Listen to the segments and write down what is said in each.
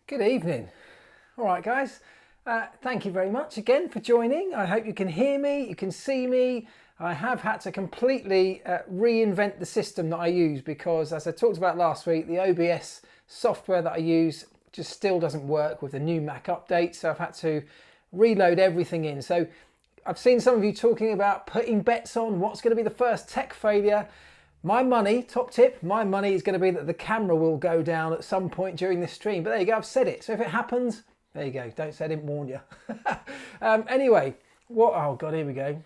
Good evening. All right, guys. Thank you very much again for joining. I hope you can hear me, you can see me. I have had to completely reinvent the system that I use because, as I talked about last week, the OBS software that I use just still doesn't work with the new Mac update. So I've had to reload everything in. So I've seen some of you talking about putting bets on what's going to be the first tech failure. My money, top tip, my money is going to be that the camera will go down at some point during this stream. But there you go, I've said it. So if it happens, there you go. Don't say I didn't warn you. Anyway, oh God, here we go.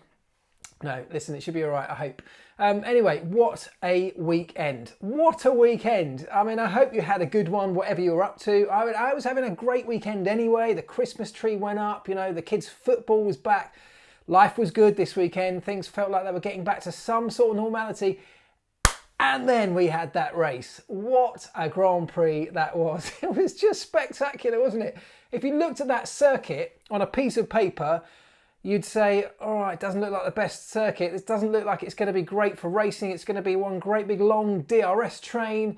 No, listen, it should be all right, I hope. Anyway, what a weekend. What a weekend. I mean, I hope you had a good one, whatever you were up to. I was having a great weekend anyway. The Christmas tree went up, you know, the kids' football was back. Life was good this weekend. Things felt like they were getting back to some sort of normality. And then we had that race. What a Grand Prix that was. It was just spectacular, wasn't it? If you looked at that circuit on a piece of paper, you'd say, all right, it doesn't look like the best circuit. This doesn't look like it's going to be great for racing. It's going to be one great big long DRS train.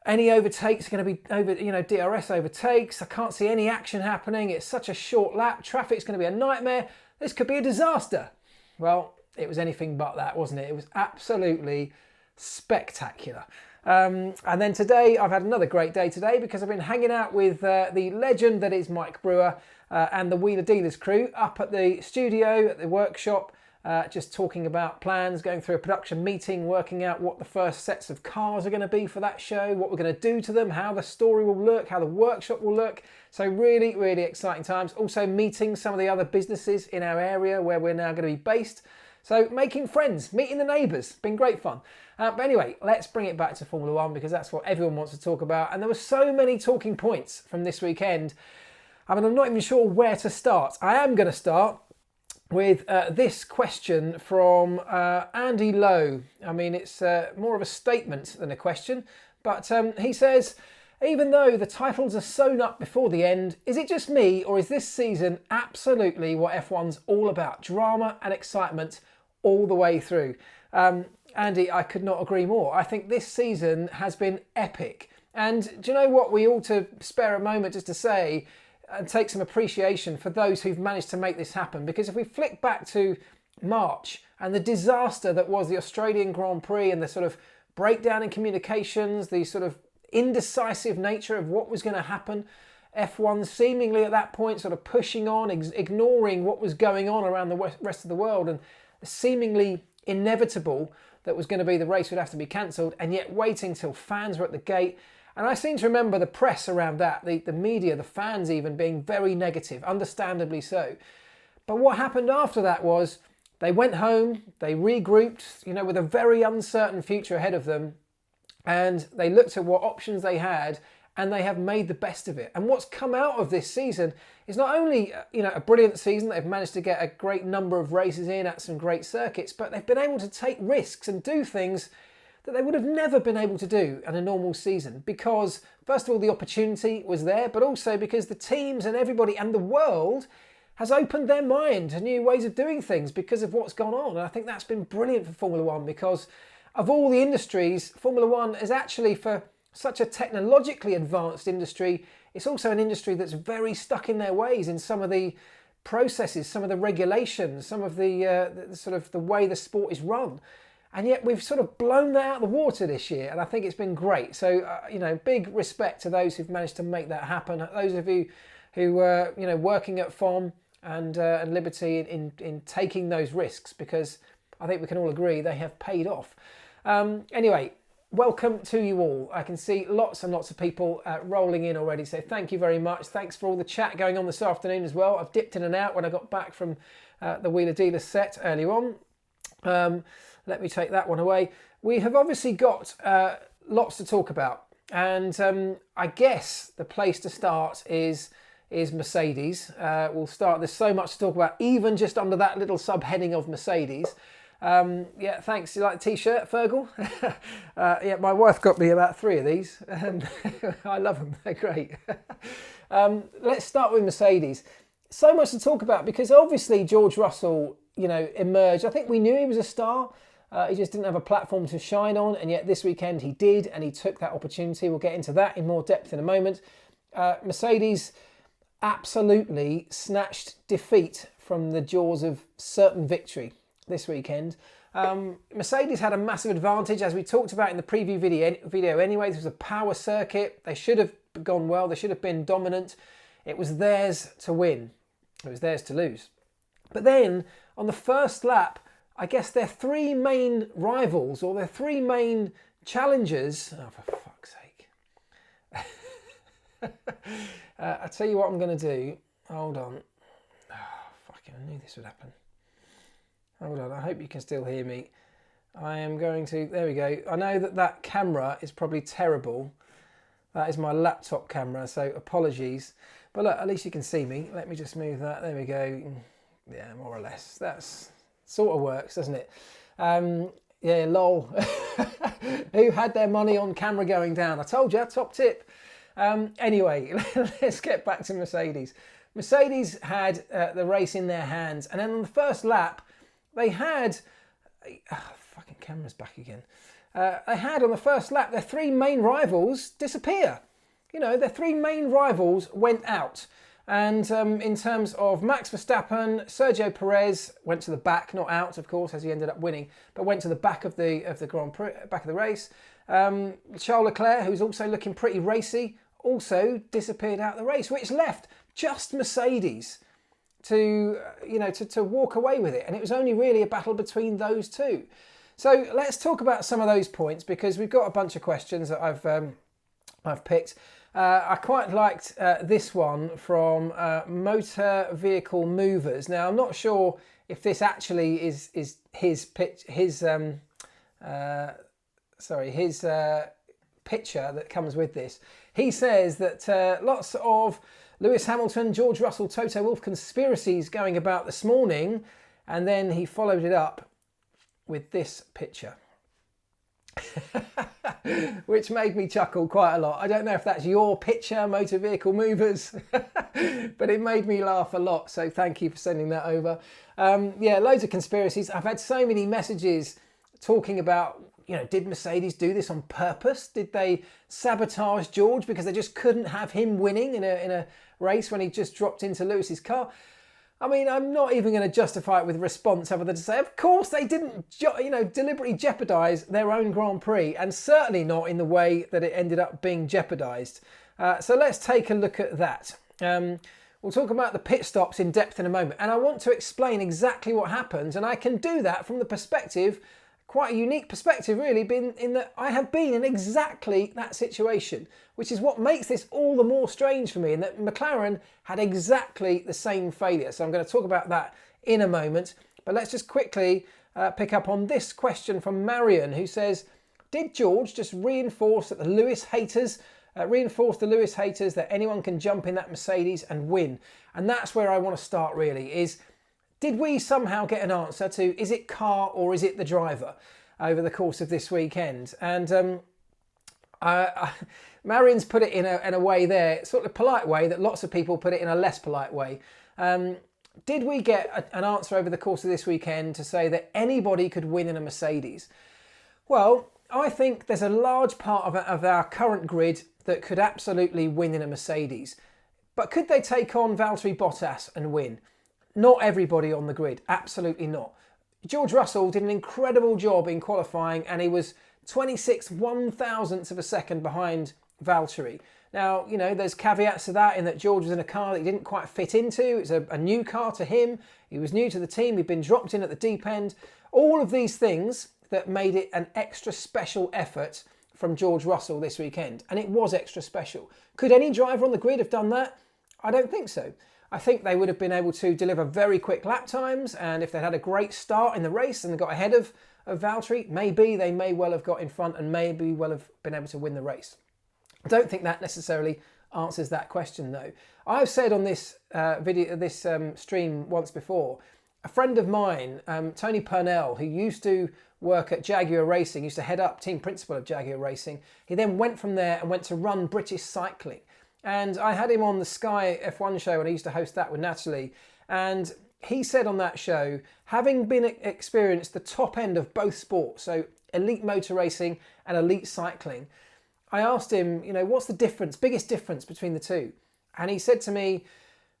Any overtakes are going to be DRS overtakes. I can't see any action happening. It's such a short lap. Traffic's going to be a nightmare. This could be a disaster. Well, it was anything but that, wasn't it? It was absolutely spectacular. And then today, I've had another great day today because I've been hanging out with the legend that is Mike Brewer and the Wheeler Dealers crew up at the studio, at the workshop, just talking about plans, going through a production meeting, working out what the first sets of cars are going to be for that show, what we're going to do to them, how the story will look, how the workshop will look. So really, really exciting times. Also meeting some of the other businesses in our area where we're now going to be based. So making friends, meeting the neighbours, been great fun. But anyway, let's bring it back to Formula One because that's what everyone wants to talk about. And there were so many talking points from this weekend. I mean, I'm not even sure where to start. I am going to start with this question from Andy Lowe. I mean, it's more of a statement than a question. But he says, even though the titles are sewn up before the end, is it just me or is this season absolutely what F1's all about? Drama and excitement all the way through. Andy, I could not agree more. I think this season has been epic. And do you know what? We ought to spare a moment just to say and take some appreciation for those who've managed to make this happen. Because if we flick back to March and the disaster that was the Australian Grand Prix and the sort of breakdown in communications, the sort of indecisive nature of what was going to happen, F1 seemingly at that point sort of pushing on, ignoring what was going on around the rest of the world, and seemingly inevitable that was going to be the race would have to be cancelled, and yet waiting till fans were at the gate. And I seem to remember the press around that, the media, the fans even, being very negative, understandably so. But what happened after that was they went home, they regrouped, with a very uncertain future ahead of them, and they looked at what options they had, and they have made the best of it. And what's come out of this season is not only a brilliant season, they've managed to get a great number of races in at some great circuits, but they've been able to take risks and do things that they would have never been able to do in a normal season because, first of all, the opportunity was there, but also because the teams and everybody and the world has opened their mind to new ways of doing things because of what's gone on. And I think that's been brilliant for Formula One because of all the industries, Formula One is actually, for such a technologically advanced industry, it's also an industry that's very stuck in their ways in some of the processes, some of the regulations, some of the sort of the way the sport is run. And yet we've sort of blown that out of the water this year, and I think it's been great. So, big respect to those who've managed to make that happen. Those of you who were, working at FOM and Liberty in taking those risks, because I think we can all agree they have paid off. Anyway, welcome to you all. I can see lots and lots of people rolling in already, so thank you very much. Thanks for all the chat going on this afternoon as well. I've dipped in and out when I got back from the Wheeler Dealers set earlier on. Let me take that one away. We have obviously got lots to talk about, and I guess the place to start is Mercedes. We'll start. There's so much to talk about, even just under that little subheading of Mercedes. Yeah, thanks. You like the t-shirt, Fergal? Yeah, my wife got me about 3 of these, and I love them. They're great. Let's start with Mercedes. So much to talk about because obviously George Russell, emerged. I think we knew he was a star. He just didn't have a platform to shine on, and yet this weekend he did, and he took that opportunity. We'll get into that in more depth in a moment. Mercedes absolutely snatched defeat from the jaws of certain victory this weekend. Mercedes had a massive advantage, as we talked about in the preview video anyway. This was a power circuit. They should have gone well. They should have been dominant. It was theirs to win. It was theirs to lose. But then, on the first lap, I guess their three main rivals, or their three main challengers... Oh, for fuck's sake. I'll tell you what I'm going to do. Hold on. Oh, fucking, I knew this would happen. Hold on, I hope you can still hear me. I am going to... There we go. I know that camera is probably terrible. That is my laptop camera, so apologies. But look, at least you can see me. Let me just move that. There we go. Yeah, more or less. That's sort of works, doesn't it? Yeah, lol. Who had their money on camera going down? I told you, top tip. Anyway, let's get back to Mercedes. Mercedes had the race in their hands, and then on the first lap, they had... fucking camera's back again. They had, on the first lap, their three main rivals disappear. You know, their three main rivals went out. And in terms of Max Verstappen, Sergio Perez went to the back, not out, of course, as he ended up winning, but went to the back of the Grand Prix, back of the race. Charles Leclerc, who's also looking pretty racy, also disappeared out of the race, which left just Mercedes to walk away with it. And it was only really a battle between those two. So let's talk about some of those points, because we've got a bunch of questions that I've picked. I quite liked this one from Motor Vehicle Movers. Now, I'm not sure if this actually is his picture that comes with this. He says that lots of Lewis Hamilton, George Russell, Toto Wolff conspiracies going about this morning, and then he followed it up with this picture. Which made me chuckle quite a lot. I don't know if that's your picture, Motor Vehicle Movers, but it made me laugh a lot, so thank you for sending that over. Yeah, loads of conspiracies. I've had so many messages talking about, you know, did Mercedes do this on purpose? Did they sabotage George because they just couldn't have him winning in a race when he just dropped into Lewis's car? I mean, I'm not even going to justify it with response other than to say, of course they didn't, deliberately jeopardise their own Grand Prix, and certainly not in the way that it ended up being jeopardised. So let's take a look at that. We'll talk about the pit stops in depth in a moment, and I want to explain exactly what happens, and I can do that from the perspective, quite a unique perspective really, in that I have been in exactly that situation, which is what makes this all the more strange for me, in that McLaren had exactly the same failure. So I'm going to talk about that in a moment, but let's just quickly pick up on this question from Marion, who says, did George just reinforce the Lewis haters that anyone can jump in that Mercedes and win? And that's where I want to start really, is did we somehow get an answer to, is it car or is it the driver over the course of this weekend? And Marion's put it in a way there, sort of polite way, that lots of people put it in a less polite way. Did we get an answer over the course of this weekend to say that anybody could win in a Mercedes? Well, I think there's a large part of our current grid that could absolutely win in a Mercedes. But could they take on Valtteri Bottas and win? Not everybody on the grid, absolutely not. George Russell did an incredible job in qualifying, and he was 26 1,000ths of a second behind Valtteri. Now, you know, there's caveats to that, in that George was in a car that he didn't quite fit into. It's a new car to him. He was new to the team. He'd been dropped in at the deep end. All of these things that made it an extra special effort from George Russell this weekend. And it was extra special. Could any driver on the grid have done that? I don't think so. I think they would have been able to deliver very quick lap times, and if they had a great start in the race and got ahead of Valtteri, maybe they may well have got in front and maybe well have been able to win the race. I don't think that necessarily answers that question though. I've said on this stream once before, a friend of mine, Tony Purnell, who used to work at Jaguar Racing, used to head up team principal of Jaguar Racing. He then went from there and went to run British Cycling. And I had him on the Sky F1 show, and I used to host that with Natalie. And he said on that show, having been experienced the top end of both sports, so elite motor racing and elite cycling, I asked him, you know, what's the difference, biggest difference between the two? And he said to me,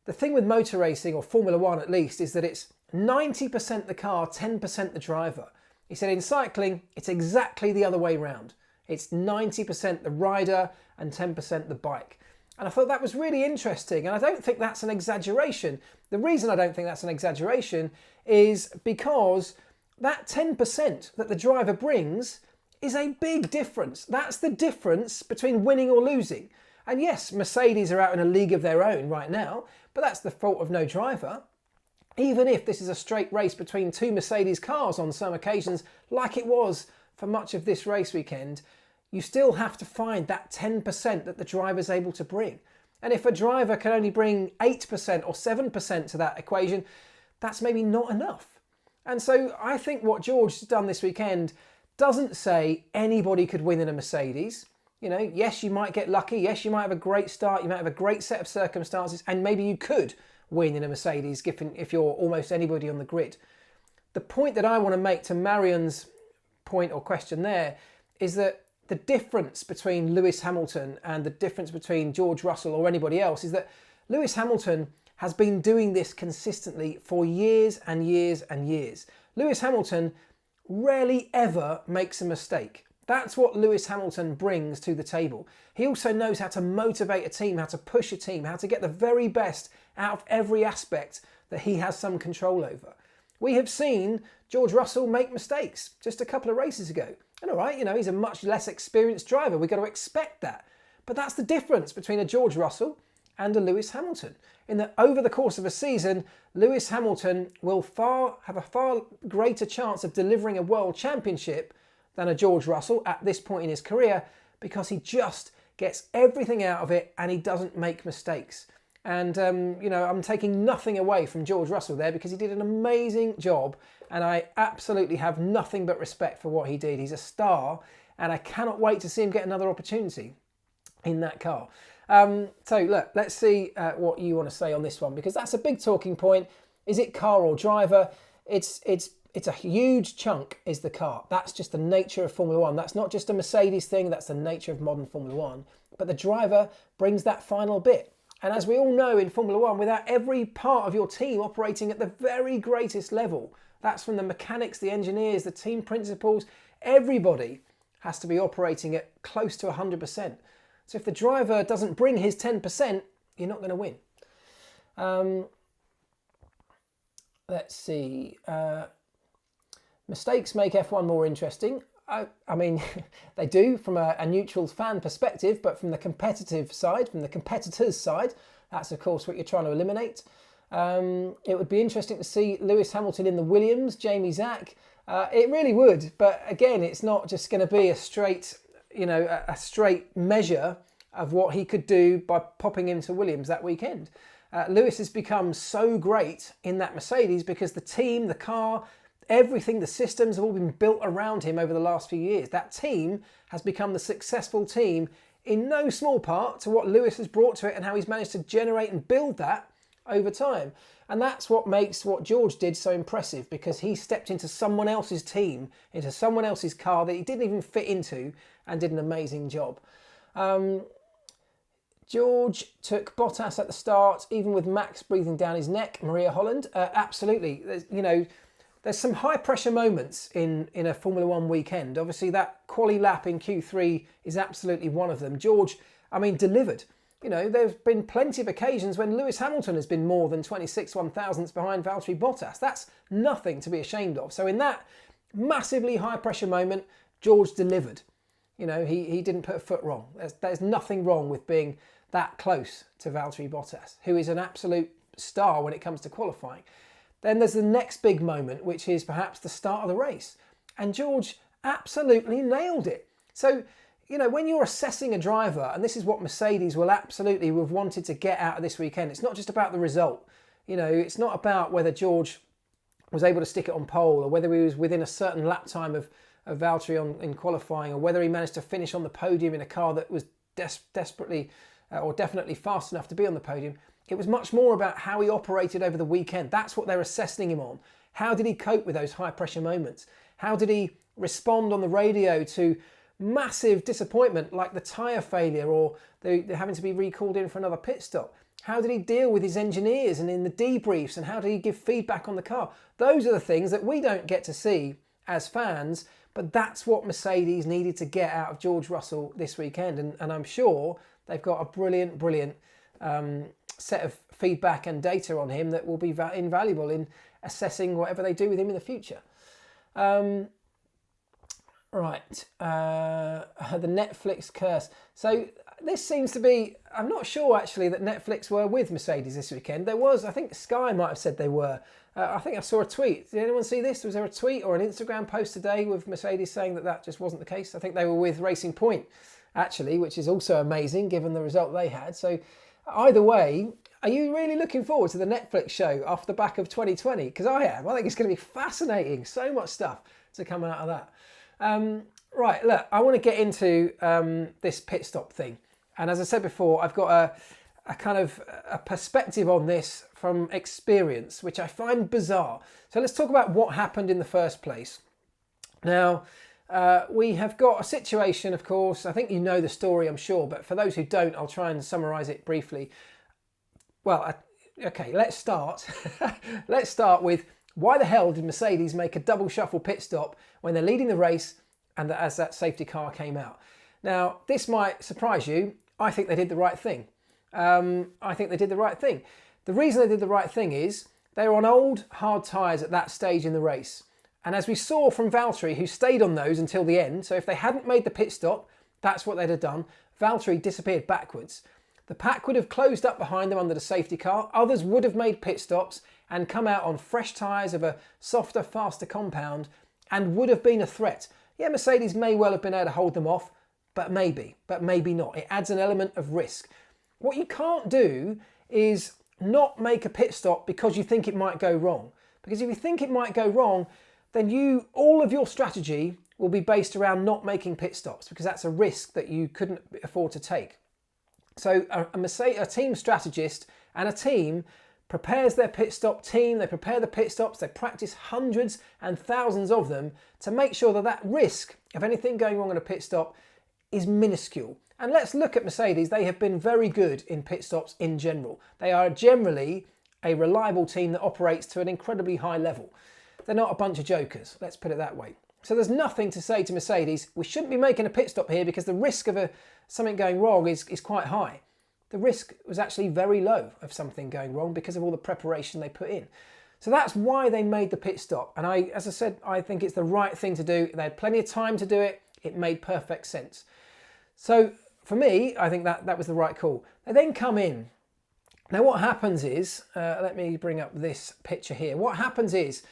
the thing with motor racing, or Formula One at least, is that it's 90% the car, 10% the driver. He said in cycling, it's exactly the other way round. It's 90% the rider and 10% the bike. And I thought that was really interesting. And I don't think that's an exaggeration. The reason I don't think that's an exaggeration is because that 10% that the driver brings is a big difference. That's the difference between winning or losing. And yes, Mercedes are out in a league of their own right now, but that's the fault of no driver. Even if this is a straight race between two Mercedes cars on some occasions, like it was for much of this race weekend, you still have to find that 10% that the driver's able to bring. And if a driver can only bring 8% or 7% to that equation, that's maybe not enough. And so I think what George has done this weekend doesn't say anybody could win in a Mercedes. You know, yes, you might get lucky. Yes, you might have a great start. You might have a great set of circumstances, and maybe you could win in a Mercedes if you're almost anybody on the grid. The point that I want to make to Marion's point or question there is that the difference between Lewis Hamilton and the difference between George Russell or anybody else is that Lewis Hamilton has been doing this consistently for years and years and years. Lewis Hamilton rarely ever makes a mistake. That's what Lewis Hamilton brings to the table. He also knows how to motivate a team, how to push a team, how to get the very best out of every aspect that he has some control over. We have seen George Russell make mistakes just a couple of races ago. And all right, you know, he's a much less experienced driver. We've got to expect that. But that's the difference between a George Russell and a Lewis Hamilton. In that over the course of a season, Lewis Hamilton will have a far greater chance of delivering a world championship than a George Russell at this point in his career, because he just gets everything out of it and he doesn't make mistakes. And, you know, I'm taking nothing away from George Russell there because he did an amazing job and I absolutely have nothing but respect for what he did. He's a star and I cannot wait to see him get another opportunity in that car. So look, let's see what you want to say on this one, because that's a big talking point. Is it car or driver? It's a huge chunk is the car. That's just the nature of Formula One. That's not just a Mercedes thing, that's the nature of modern Formula One. But the driver brings that final bit. And as we all know in Formula One, without every part of your team operating at the very greatest level, that's from the mechanics, the engineers, the team principals, everybody has to be operating at close to 100%. So if the driver doesn't bring his 10%, you're not going to win. Let's see. Mistakes make F1 more interesting. I mean, they do from a neutral fan perspective, but from the competitive side, from the competitors' side, that's of course what you're trying to eliminate. It would be interesting to see Lewis Hamilton in the Williams, Jamie Zach. It really would, but again, it's not just going to be a straight, you know, a straight measure of what he could do by popping into Williams that weekend. Lewis has become so great in that Mercedes because the team, the car, everything, the systems have all been built around him over the last few years. That team has become the successful team in no small part to what Lewis has brought to it and how he's managed to generate and build that over time. And that's what makes what George did so impressive, because he stepped into someone else's team, into someone else's car that he didn't even fit into, and did an amazing job. George took Bottas at the start, even with Max breathing down his neck. Maria Holland, absolutely. There's some high pressure moments in a Formula One weekend. Obviously that quali lap in Q3 is absolutely one of them. George, I mean, delivered. You know, there's been plenty of occasions when Lewis Hamilton has been more than 26 1/1000ths behind Valtteri Bottas. That's nothing to be ashamed of. So in that massively high pressure moment, George delivered. You know, he didn't put a foot wrong. There's nothing wrong with being that close to Valtteri Bottas, who is an absolute star when it comes to qualifying. Then there's the next big moment, which is perhaps the start of the race. And George absolutely nailed it. So, you know, when you're assessing a driver, and this is what Mercedes will absolutely have wanted to get out of this weekend, it's not just about the result. You know, it's not about whether George was able to stick it on pole or whether he was within a certain lap time of Valtteri in qualifying, or whether he managed to finish on the podium in a car that was desperately or definitely fast enough to be on the podium. It was much more about how he operated over the weekend. That's what they're assessing him on. How did he cope with those high pressure moments? How did he respond on the radio to massive disappointment like the tyre failure or they're having to be recalled in for another pit stop? How did he deal with his engineers and in the debriefs, and how did he give feedback on the car? Those are the things that we don't get to see as fans, but that's what Mercedes needed to get out of George Russell this weekend. And I'm sure they've got a brilliant set of feedback and data on him that will be invaluable in assessing whatever they do with him in the future. The Netflix curse. So this seems to be, I'm not sure actually that Netflix were with Mercedes this weekend. There was, I think Sky might have said they were. I think I saw a tweet. Did anyone see this? Was there a tweet or an Instagram post today with Mercedes saying that just wasn't the case? I think they were with Racing Point actually, which is also amazing given the result they had. So either way, are you really looking forward to the Netflix show off the back of 2020? Because I am. I think it's going to be fascinating. So much stuff to come out of that. Right, look, I want to get into this pit stop thing. And as I said before, I've got a kind of a perspective on this from experience, which I find bizarre. So let's talk about what happened in the first place. Now, we have got a situation, of course. I think you know the story, I'm sure. But for those who don't, I'll try and summarise it briefly. Well, okay, let's start. Let's start with why the hell did Mercedes make a double shuffle pit stop when they're leading the race and as that safety car came out? Now, this might surprise you. I think they did the right thing. I think they did the right thing. The reason they did the right thing is they were on old, hard tyres at that stage in the race. And as we saw from Valtteri, who stayed on those until the end, so if they hadn't made the pit stop, that's what they'd have done. Valtteri disappeared backwards. The pack would have closed up behind them under the safety car. Others would have made pit stops and come out on fresh tyres of a softer, faster compound and would have been a threat. Yeah, Mercedes may well have been able to hold them off, but maybe not. It adds an element of risk. What you can't do is not make a pit stop because you think it might go wrong. Because if you think it might go wrong, then all of your strategy will be based around not making pit stops because that's a risk that you couldn't afford to take. So a team strategist and a team prepares their pit stop team, they prepare the pit stops, they practice hundreds and thousands of them to make sure that risk of anything going wrong in a pit stop is minuscule. And let's look at Mercedes. They have been very good in pit stops in general. They are generally a reliable team that operates to an incredibly high level. They're not a bunch of jokers, let's put it that way. So there's nothing to say to Mercedes, we shouldn't be making a pit stop here because the risk of something going wrong is quite high. The risk was actually very low of something going wrong because of all the preparation they put in. So that's why they made the pit stop. And as I said, I think it's the right thing to do. They had plenty of time to do it. It made perfect sense. So for me, I think that was the right call. They then come in. Now what happens is, let me bring up this picture here. What happens is,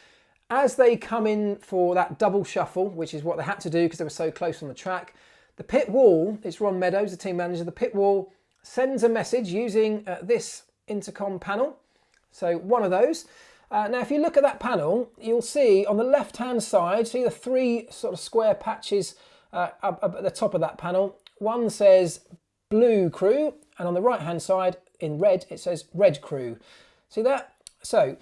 as they come in for that double shuffle, which is what they had to do because they were so close on the track, the pit wall, it's Ron Meadows, the team manager, the pit wall sends a message using this intercom panel. So one of those. Now if you look at that panel, you'll see on the left-hand side, see the three sort of square patches up at the top of that panel. One says blue crew, and on the right-hand side in red, it says red crew. See that? So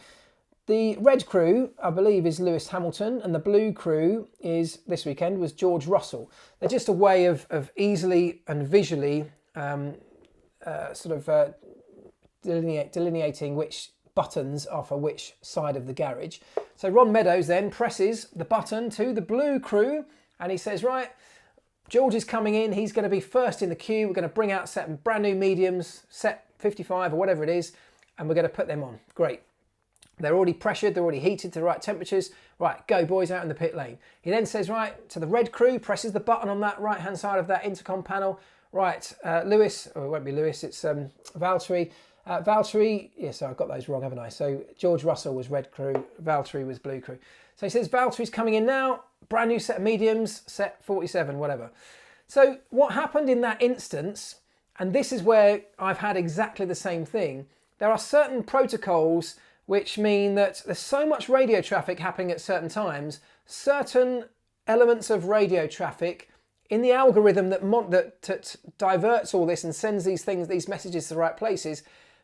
the red crew, I believe, is Lewis Hamilton, and the blue crew this weekend was George Russell. They're just a way of easily and visually delineating which buttons are for which side of the garage. So Ron Meadows then presses the button to the blue crew, and he says, right, George is coming in, he's going to be first in the queue, we're going to bring out set brand new mediums, set 55 or whatever it is, and we're going to put them on. Great. They're already pressured, they're already heated to the right temperatures. Right, go boys, out in the pit lane. He then says, right, to the red crew, presses the button on that right-hand side of that intercom panel. Right, Lewis, or it won't be Lewis, it's Valtteri. Valtteri, yes, I've got those wrong, haven't I? So George Russell was red crew, Valtteri was blue crew. So he says, Valtteri's coming in now, brand new set of mediums, set 47, whatever. So what happened in that instance, and this is where I've had exactly the same thing, there are certain protocols which mean that there's so much radio traffic happening at certain times, certain elements of radio traffic in the algorithm that diverts all this and sends these messages to the right places,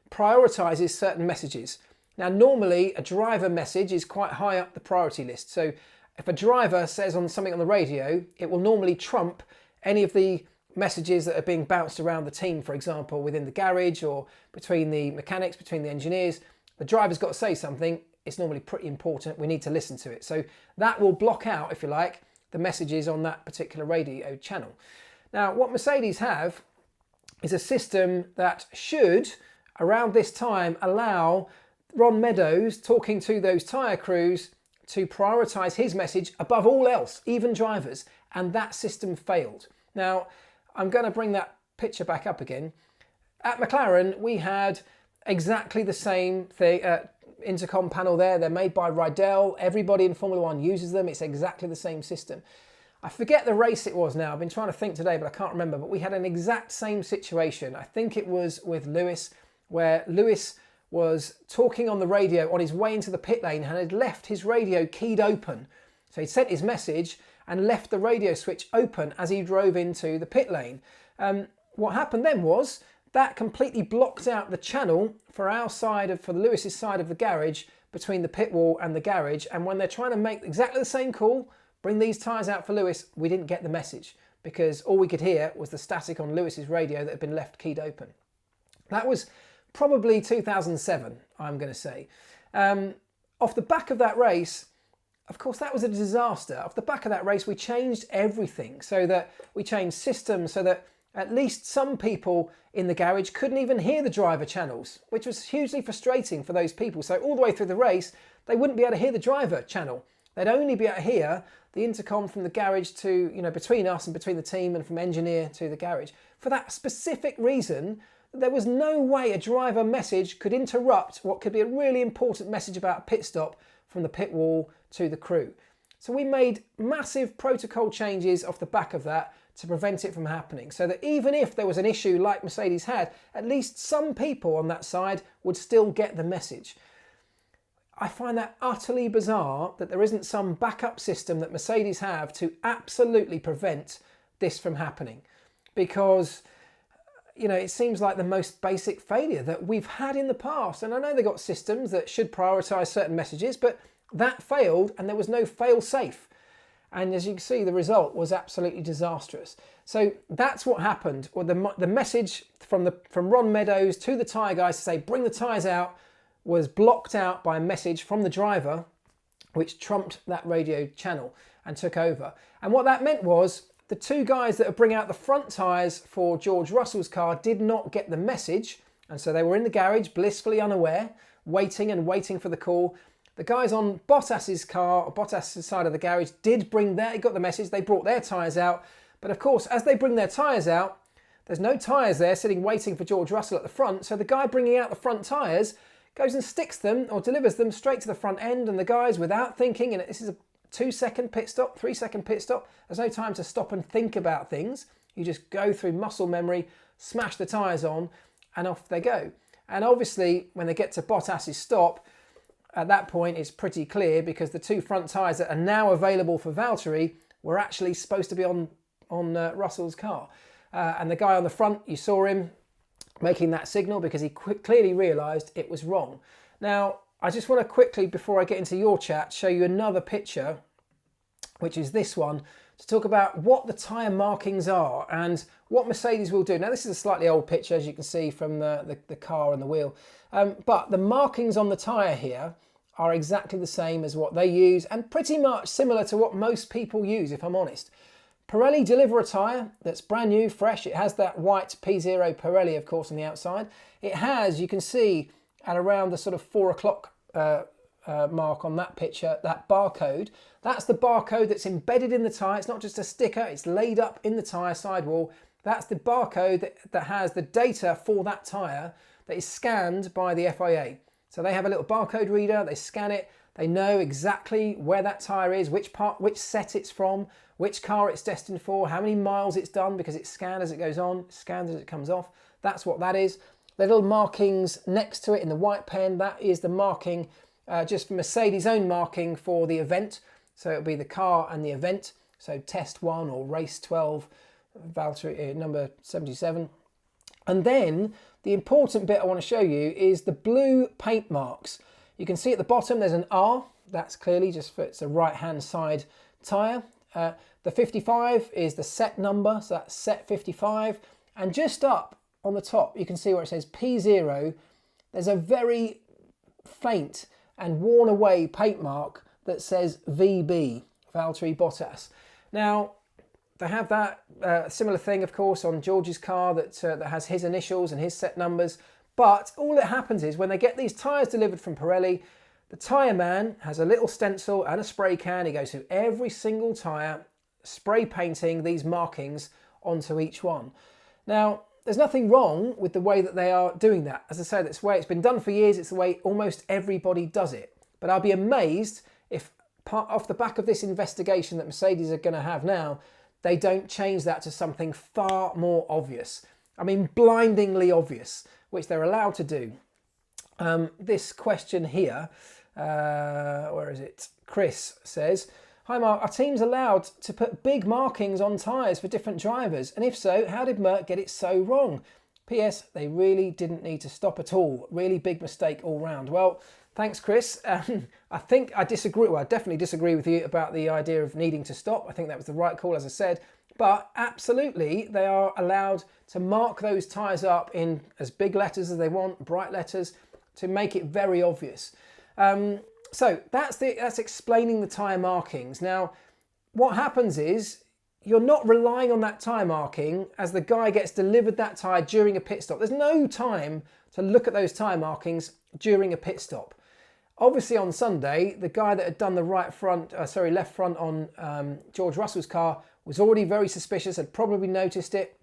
prioritizes certain messages. Now, normally a driver message is quite high up the priority list. So if a driver says something on the radio, it will normally trump any of the messages that are being bounced around the team, for example, within the garage or between the mechanics, between the engineers, the driver's got to say something. It's normally pretty important. We need to listen to it. So that will block out, if you like, the messages on that particular radio channel. Now, what Mercedes have is a system that should, around this time, allow Ron Meadows talking to those tyre crews to prioritise his message above all else, even drivers, and that system failed. Now, I'm going to bring that picture back up again. At McLaren, we had exactly the same thing, intercom panel there. They're made by Rydell. Everybody in Formula One uses them. It's exactly the same system. I forget the race it was now. I've been trying to think today, but I can't remember. But we had an exact same situation. I think it was with Lewis, where Lewis was talking on the radio on his way into the pit lane and had left his radio keyed open. So he'd sent his message and left the radio switch open as he drove into the pit lane. What happened then was that completely blocked out the channel for our side, for Lewis's side of the garage, between the pit wall and the garage. And when they're trying to make exactly the same call, bring these tyres out for Lewis, we didn't get the message because all we could hear was the static on Lewis's radio that had been left keyed open. That was probably 2007, I'm going to say. Off the back of that race, of course, that was a disaster. Off the back of that race, we changed everything so that we changed systems so that at least some people in the garage couldn't even hear the driver channels, which was hugely frustrating for those people. So all the way through the race, they wouldn't be able to hear the driver channel. They'd only be able to hear the intercom from the garage to, between us and between the team and from engineer to the garage. For that specific reason, there was no way a driver message could interrupt what could be a really important message about a pit stop from the pit wall to the crew. So we made massive protocol changes off the back of that to prevent it from happening, so that even if there was an issue like Mercedes had, at least some people on that side would still get the message. I find that utterly bizarre that there isn't some backup system that Mercedes have to absolutely prevent this from happening, because it seems like the most basic failure that we've had in the past. And I know they've got systems that should prioritise certain messages, but that failed and there was no fail-safe. And as you can see, the result was absolutely disastrous. So that's what happened. Or the message from Ron Meadows to the tyre guys to say, bring the tyres out, was blocked out by a message from the driver, which trumped that radio channel and took over. And what that meant was the two guys that would bring out the front tyres for George Russell's car did not get the message. And so they were in the garage, blissfully unaware, waiting for the call. The guys on Bottas's car, or Bottas's side of the garage, got the message, they brought their tyres out. But of course, as they bring their tyres out, there's no tyres there sitting waiting for George Russell at the front. So the guy bringing out the front tyres goes and sticks them or delivers them straight to the front end. And the guys, without thinking, and this is a 2-second pit stop, 3-second pit stop, there's no time to stop and think about things. You just go through muscle memory, smash the tyres on, and off they go. And obviously, when they get to Bottas's stop, at that point, it's pretty clear because the two front tyres that are now available for Valtteri were actually supposed to be on Russell's car. And the guy on the front, you saw him making that signal because he clearly realised it was wrong. Now, I just want to quickly, before I get into your chat, show you another picture, which is this one, to talk about what the tyre markings are and what Mercedes will do. Now, this is a slightly old picture, as you can see from the car and the wheel. But the markings on the tyre here are exactly the same as what they use and pretty much similar to what most people use, if I'm honest. Pirelli deliver a tyre that's brand new, fresh. It has that white P0 Pirelli, of course, on the outside. It has, you can see, at around the sort of 4 o'clock mark on that picture, that barcode. That's the barcode that's embedded in the tyre. It's not just a sticker, it's laid up in the tyre sidewall. That's the barcode that has the data for that tyre that is scanned by the FIA. So they have a little barcode reader, they scan it, they know exactly where that tyre is, which set it's from, which car it's destined for, how many miles it's done, because it's scanned as it goes on, scanned as it comes off. That's what that is. The little markings next to it in the white pen, that is the marking, just Mercedes' own marking for the event. So it'll be the car and the event. So test 1 or race 12, Valtteri number 77. And then the important bit I want to show you is the blue paint marks. You can see at the bottom there's an R. That's clearly just for it's a right-hand side tyre. The The 55 is the set number, so that's set 55. And just up on the top, you can see where it says P0. There's a very faint and worn away paint mark that says VB, Valtteri Bottas. Now, they have that similar thing, of course, on George's car that has his initials and his set numbers. But all that happens is when they get these tyres delivered from Pirelli, the tyre man has a little stencil and a spray can. He goes through every single tyre, spray painting these markings onto each one. Now, there's nothing wrong with the way that they are doing that. As I said, it's the way it's been done for years. It's the way almost everybody does it. But I'll be amazed if off the back of this investigation that Mercedes are going to have now, they don't change that to something far more obvious. I mean, blindingly obvious, which they're allowed to do. This question here, where is it? Chris says, "Hi Mark, are teams allowed to put big markings on tyres for different drivers? And if so, how did Merc get it so wrong? P.S. They really didn't need to stop at all. Really big mistake all round." Well, thanks, Chris. I think I disagree. Well, I definitely disagree with you about the idea of needing to stop. I think that was the right call, as I said. But absolutely, they are allowed to mark those tyres up in as big letters as they want, bright letters, to make it very obvious. So that's explaining the tyre markings. Now, what happens is you're not relying on that tyre marking as the guy gets delivered that tyre during a pit stop. There's no time to look at those tyre markings during a pit stop. Obviously on Sunday, the guy that had done the left front on George Russell's car was already very suspicious, had probably noticed it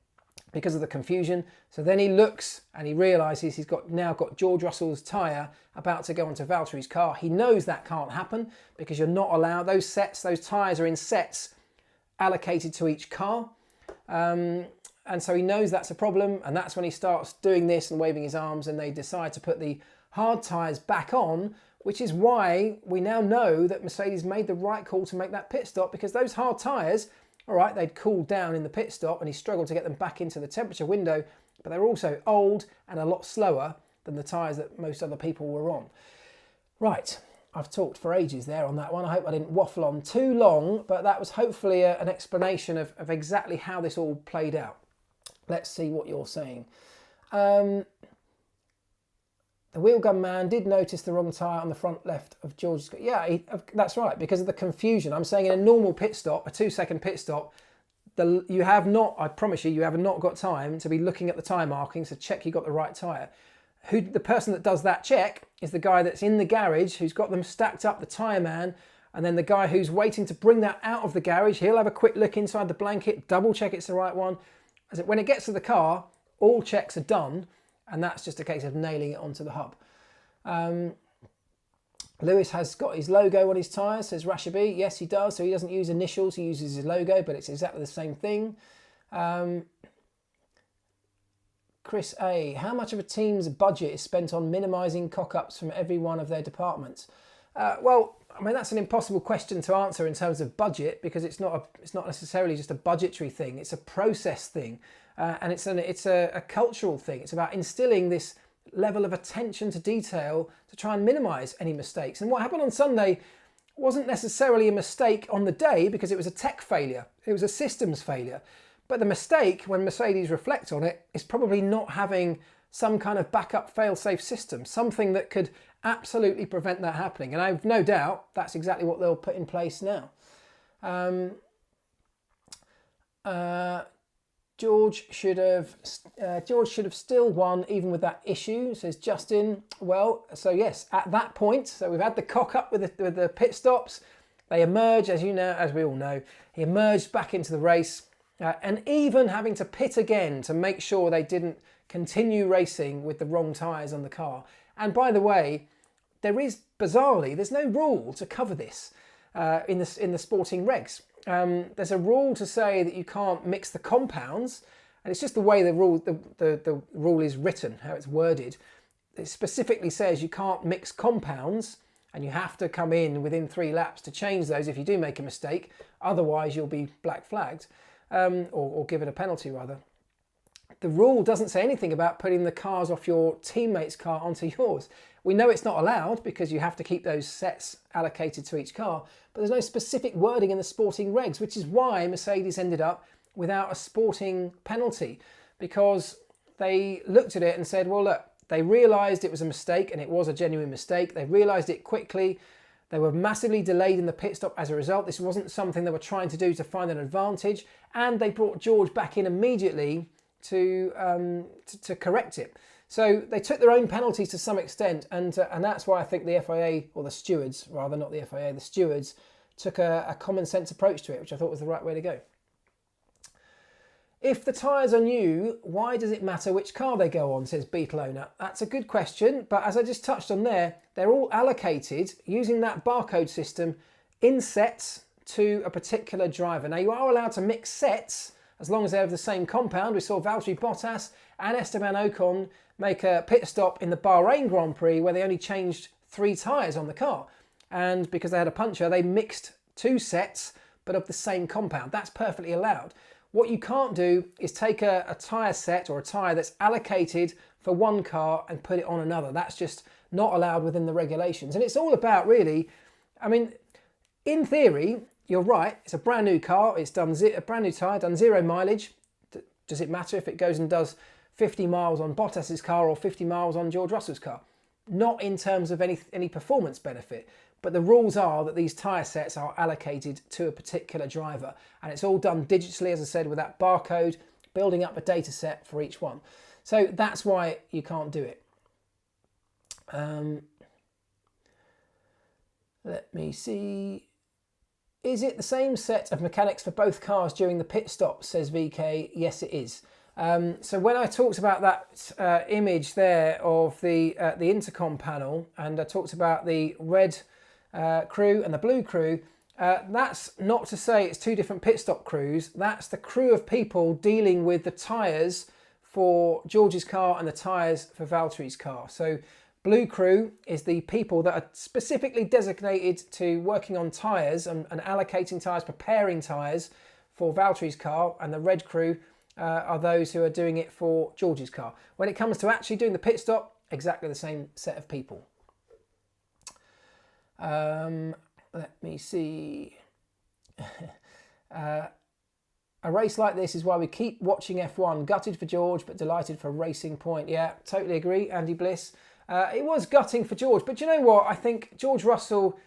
because of the confusion. So then he looks and he realises he's now got George Russell's tyre about to go onto Valtteri's car. He knows that can't happen because you're not allowed. Those tyres are in sets allocated to each car. And so he knows that's a problem, and that's when he starts doing this and waving his arms, and they decide to put the hard tyres back on, which is why we now know that Mercedes made the right call to make that pit stop, because those hard tyres, all right, they'd cooled down in the pit stop and he struggled to get them back into the temperature window, but they're also old and a lot slower than the tyres that most other people were on. Right, I've talked for ages there on that one. I hope I didn't waffle on too long, but that was hopefully an explanation of exactly how this all played out. Let's see what you're saying. The wheel gun man did notice the wrong tyre on the front left of George's. Yeah, that's right, because of the confusion. I'm saying in a normal pit stop, a 2-second pit stop, you have not, I promise you have not got time to be looking at the tyre markings to check you got the right tyre. The person that does that check is the guy that's in the garage who's got them stacked up, the tyre man, and then the guy who's waiting to bring that out of the garage, he'll have a quick look inside the blanket, double check it's the right one. As when it gets to the car, all checks are done, and that's just a case of nailing it onto the hub. Lewis has got his logo on his tyres, says Rashabi. Yes, he does. So he doesn't use initials, he uses his logo, but it's exactly the same thing. Chris A, how much of a team's budget is spent on minimising cock-ups from every one of their departments? Well, I mean, that's an impossible question to answer in terms of budget, because it's not necessarily just a budgetary thing. It's a process thing, and it's a cultural thing. It's about instilling this level of attention to detail to try and minimise any mistakes. And what happened on Sunday wasn't necessarily a mistake on the day, because it was a tech failure. It was a systems failure. But the mistake, when Mercedes reflect on it, is probably not having some kind of backup fail-safe system, something that could absolutely prevent that happening. And I've no doubt that's exactly what they'll put in place now. George should have still won even with that issue, says Justin. Well, so yes, at that point, so we've had the cock up with the pit stops. They emerge, as we all know, he emerged back into the race, and even having to pit again to make sure they didn't continue racing with the wrong tyres on the car. And by the way, there's no rule to cover this in the sporting regs. There's a rule to say that you can't mix the compounds, and it's just the way the rule is written, how it's worded. It specifically says you can't mix compounds, and you have to come in within 3 laps to change those if you do make a mistake. Otherwise, you'll be black flagged, or given a penalty rather. The rule doesn't say anything about putting the cars off your teammate's car onto yours. We know it's not allowed because you have to keep those sets allocated to each car, but there's no specific wording in the sporting regs, which is why Mercedes ended up without a sporting penalty, because they looked at it and said, well, look, they realised it was a mistake, and it was a genuine mistake. They realised it quickly. They were massively delayed in the pit stop as a result. This wasn't something they were trying to do to find an advantage, and they brought George back in immediately to correct it. So they took their own penalties to some extent, and that's why I think the FIA, or the stewards, rather, not the FIA, the stewards, took a common sense approach to it, which I thought was the right way to go. If the tyres are new, why does it matter which car they go on, says Beetle Owner? That's a good question, but as I just touched on there, they're all allocated using that barcode system in sets to a particular driver. Now, you are allowed to mix sets as long as they have the same compound. We saw Valtteri Bottas and Esteban Ocon make a pit stop in the Bahrain Grand Prix where they only changed 3 tyres on the car. And because they had a puncture, they mixed 2 sets, but of the same compound. That's perfectly allowed. What you can't do is take a tyre set or a tyre that's allocated for one car and put it on another. That's just not allowed within the regulations. And it's all about, really, I mean, in theory, you're right, it's a brand new car, it's done a brand new tyre, done 0 mileage. Does it matter if it goes and does 50 miles on Bottas's car or 50 miles on George Russell's car? Not in terms of any performance benefit. But the rules are that these tyre sets are allocated to a particular driver. And it's all done digitally, as I said, with that barcode, building up a data set for each one. So that's why you can't do it. Let me see. Is it the same set of mechanics for both cars during the pit stop, says VK? Yes, it is. So when I talked about that image there of the intercom panel, and I talked about the red crew and the blue crew, that's not to say it's 2 different pit stop crews. That's the crew of people dealing with the tyres for George's car and the tyres for Valtteri's car. So blue crew is the people that are specifically designated to working on tyres and allocating tyres, preparing tyres for Valtteri's car, and the red crew are those who are doing it for George's car. When it comes to actually doing the pit stop, exactly the same set of people. Let me see. A race like this is why we keep watching F1. Gutted for George, but delighted for Racing Point. Yeah, totally agree, Andy Bliss. It was gutting for George, but you know what? I think George Russell,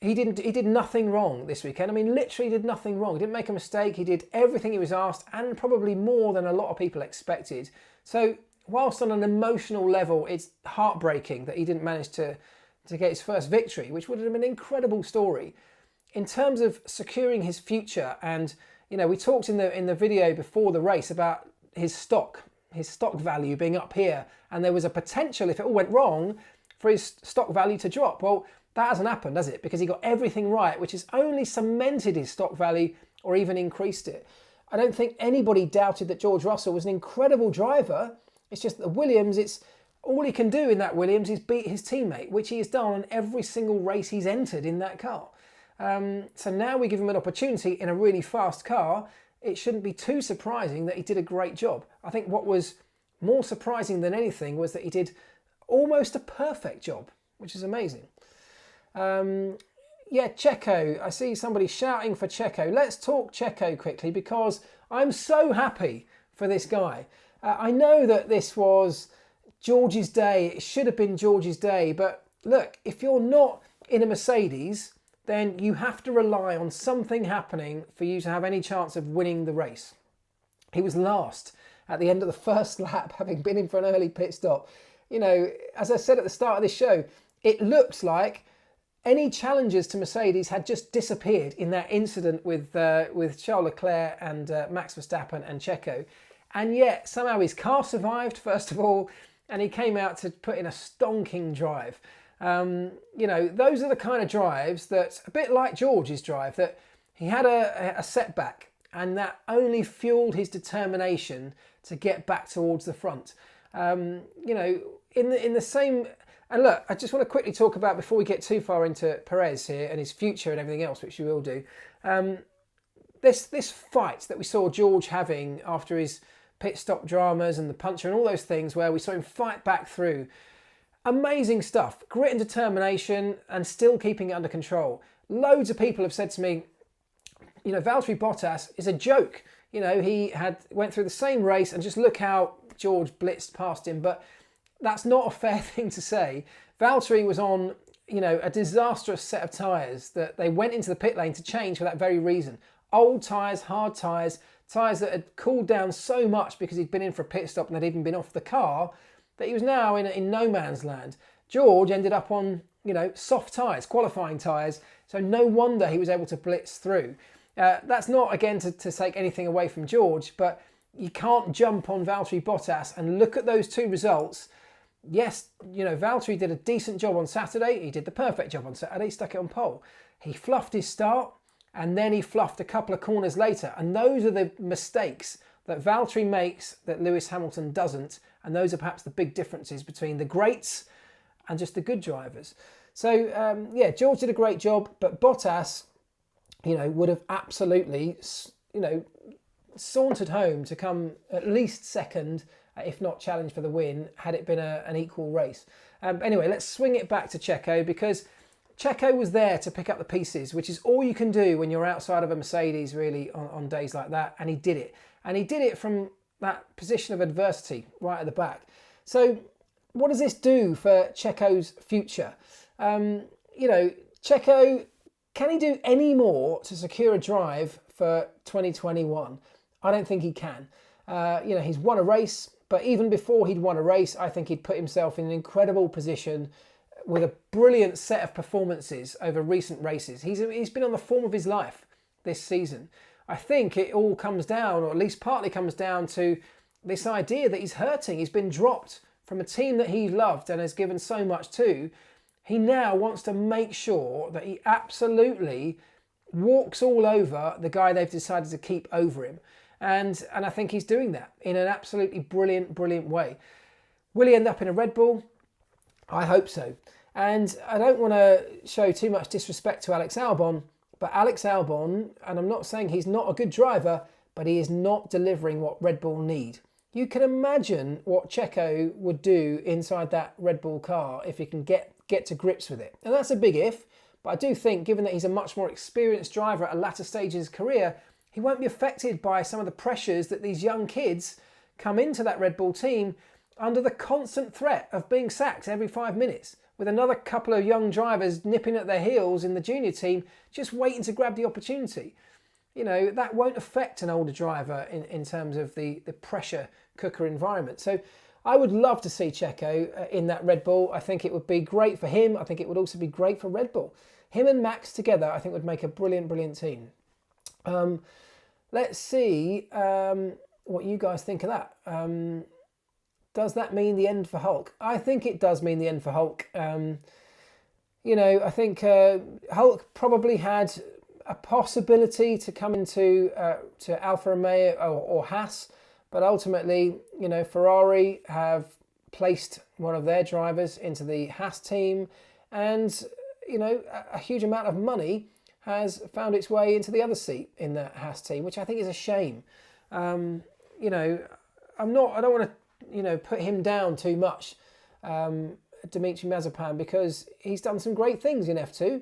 he did nothing wrong this weekend. I mean, literally did nothing wrong. He didn't make a mistake. He did everything he was asked, and probably more than a lot of people expected. So, whilst on an emotional level, it's heartbreaking that he didn't manage to get his first victory, which would have been an incredible story. In terms of securing his future, and you know, we talked in the video before the race about his stock value being up here, and there was a potential, if it all went wrong, for his stock value to drop. Well, that hasn't happened, has it? Because he got everything right, which has only cemented his stock value or even increased it. I don't think anybody doubted that George Russell was an incredible driver. It's just that the Williams, it's all he can do in that Williams is beat his teammate, which he has done on every single race he's entered in that car. So now we give him an opportunity in a really fast car. It shouldn't be too surprising that he did a great job. I think what was more surprising than anything was that he did almost a perfect job, which is amazing. Yeah, Checo. I see somebody shouting for Checo. Let's talk Checo quickly because I'm so happy for this guy. I know that this was George's day. It should have been George's day. But look, if you're not in a Mercedes, then you have to rely on something happening for you to have any chance of winning the race. He was last at the end of the first lap, having been in for an early pit stop. You know, as I said at the start of this show, it looked like any challenges to Mercedes had just disappeared in that incident with Charles Leclerc and Max Verstappen and Checo. And yet, somehow his car survived, first of all, and he came out to put in a stonking drive. You know, those are the kind of drives that, a bit like George's drive, that he had a setback and that only fueled his determination to get back towards the front. You know, in the same... And look, I just want to quickly talk about, before we get too far into Perez here and his future and everything else, which we will do, this fight that we saw George having after his pit stop dramas and the puncher and all those things, where we saw him fight back through. Amazing stuff, grit and determination, and still keeping it under control. Loads of people have said to me, you know, Valtteri Bottas is a joke. You know, he went through the same race and just look how George blitzed past him. But that's not a fair thing to say. Valtteri was on, you know, a disastrous set of tyres that they went into the pit lane to change for that very reason. Old tyres, hard tyres, tyres that had cooled down so much because he'd been in for a pit stop and they'd even been off the car, that he was now in no man's land. George ended up on, you know, soft tyres, qualifying tyres, so no wonder he was able to blitz through. That's not, again, to take anything away from George, but you can't jump on Valtteri Bottas and look at those two results. Yes, you know, Valtteri did a decent job on Saturday. He did the perfect job on Saturday, stuck it on pole. He fluffed his start, and then he fluffed a couple of corners later. And those are the mistakes that Valtteri makes that Lewis Hamilton doesn't. And those are perhaps the big differences between the greats and just the good drivers. So, yeah, George did a great job, but Bottas, you know, would have absolutely, you know, sauntered home to come at least second, if not challenge for the win, had it been an equal race. Anyway, let's swing it back to Checo, because Checo was there to pick up the pieces, which is all you can do when you're outside of a Mercedes, really, on days like that. And he did it. And he did it from that position of adversity right at the back. So what does this do for Checo's future? You know, Checo, can he do any more to secure a drive for 2021? I don't think he can. You know, he's won a race, but even before he'd won a race, I think he'd put himself in an incredible position with a brilliant set of performances over recent races. He's been on the form of his life this season. I think it all comes down, or at least partly comes down, to this idea that he's hurting. He's been dropped from a team that he loved and has given so much to. He now wants to make sure that he absolutely walks all over the guy they've decided to keep over him. And I think he's doing that in an absolutely brilliant, brilliant way. Will he end up in a Red Bull? I hope so. And I don't want to show too much disrespect to Alex Albon, but Alex Albon, and I'm not saying he's not a good driver, but he is not delivering what Red Bull need. You can imagine what Checo would do inside that Red Bull car if he can get to grips with it. And that's a big if, but I do think, given that he's a much more experienced driver at a latter stage of his career, he won't be affected by some of the pressures that these young kids come into that Red Bull team under the constant threat of being sacked every 5 minutes, with another couple of young drivers nipping at their heels in the junior team, just waiting to grab the opportunity. You know, that won't affect an older driver in terms of the pressure cooker environment. So I would love to see Checo in that Red Bull. I think it would be great for him. I think it would also be great for Red Bull. Him and Max together, I think, would make a brilliant, brilliant team. Let's see what you guys think of that. Does that mean the end for Hulk? I think it does mean the end for Hulk. You know, I think Hulk probably had a possibility to come into to Alfa Romeo or Haas, but ultimately, you know, Ferrari have placed one of their drivers into the Haas team, and, you know, a huge amount of money has found its way into the other seat in the Haas team, which I think is a shame. You know, I don't want to, you know, put him down too much, Dimitri Mazepin, because he's done some great things in F2,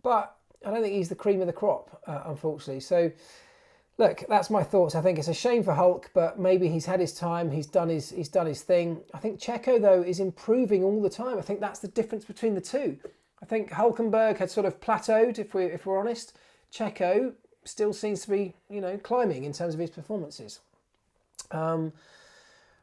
but I don't think he's the cream of the crop, unfortunately. So, look, that's my thoughts. I think it's a shame for Hulk, but maybe he's had his time. He's done his thing. I think Checo, though, is improving all the time. I think that's the difference between the two. I think Hülkenberg had sort of plateaued, if we're honest. Checo still seems to be, you know, climbing in terms of his performances.